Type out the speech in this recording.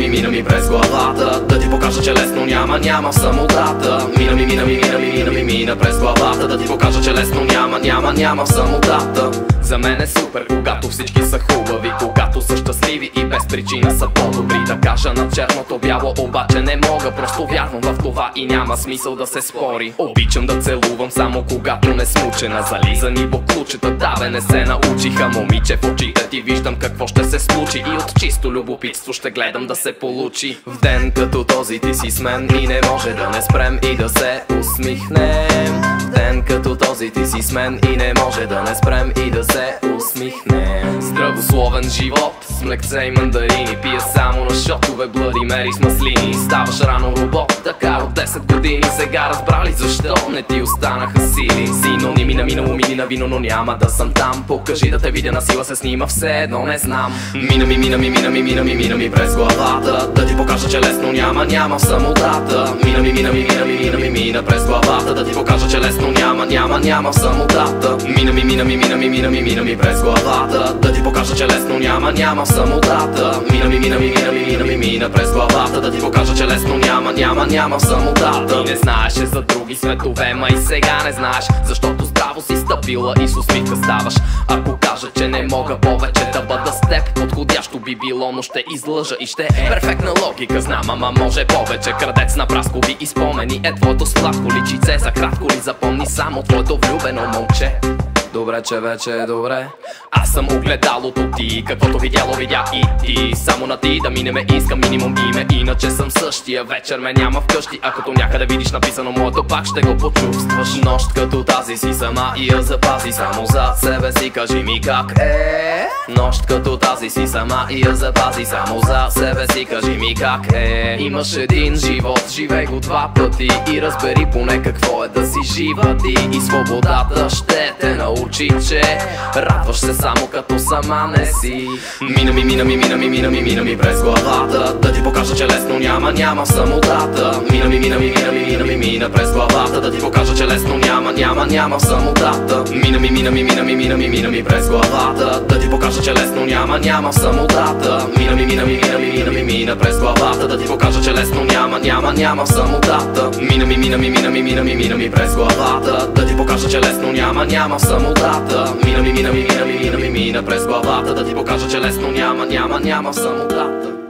Мина ми през главата да ти покажа, че лесно няма самотата. Мина през главата да ти покажа, че лесно няма самотата. За мен е супер, когато всички са хубави, когато са щастливи и без причина са по-добри. Да кажа на черното бяло, обаче не мога, просто вярвам в това и няма смисъл да се спори. Обичам да целувам само когато не смучена, зализани боклучета, да бе не се научиха. Момиче в очите ти виждам какво ще се случи и от чисто любопитство ще гледам да се получи. В ден като този ти си с мен и не може да не спрем и да се усмихнем. В ден като този ти си с мен и не може да не спрем и да се усмихнем. Здравословен живот с млекце и мандарини, пия само на шотове, блади мери с маслини. Ставаш рано робот, така от 10 години. Сега разбрали защо не ти останаха сили. Синоними на минало, мини на вино, но няма да съм там. Покажи да те видя, на сила се снима, все едно не знам. Мина ми през главата да ти покажа, че лесно няма самотата. Мина през главата да ти покажа, че лесно няма самотата. Мина ми през главата да ти покажа, че лесно няма самотата. Мина през главата да ти покажа, че лесно няма самотата. Ти не знаеше за други светове, ма и сега не знаеш, защото здраво си стъпила и с усмивка ставаш. Ако кажа, че не мога повече да бъда с теб, подходящо би било, но ще излъжа и ще е перфектна логика. Знам, ама може повече. Крадец на праскови и спомени е твоето сладко личице. За кратко ли запомни само твоето влюбено момче? Добре, че вече е добре. Аз съм огледалото ти, каквото видяло видя и ти. Само на ти да минеме искам минимум име, иначе съм същия. Вечер ме няма вкъщи, а като някъде видиш написано моето, пак ще го почувстваш. Нощ като тази си сама и я запази само за себе си, кажи ми как е. Нощ като тази си сама и я запази само за себе си, кажи ми как е. Имаш един живот, живей го два пъти и разбери поне какво е да си жива ти. И свободата ще те научи, че радваш се само като сама не си. Мина ми през главата да ти покажа, че лесно няма самотата. Мина през главата да ти покажа, че лесно няма самотата. Мина ми през главата да ти покажа, че лесно няма самотата. Мина през главата да ти покажа, че лесно няма самотата. Мина ми през главата да ти покажа, че лесно няма самотата. Мина през главата да ти покажа, че лесно няма самотата.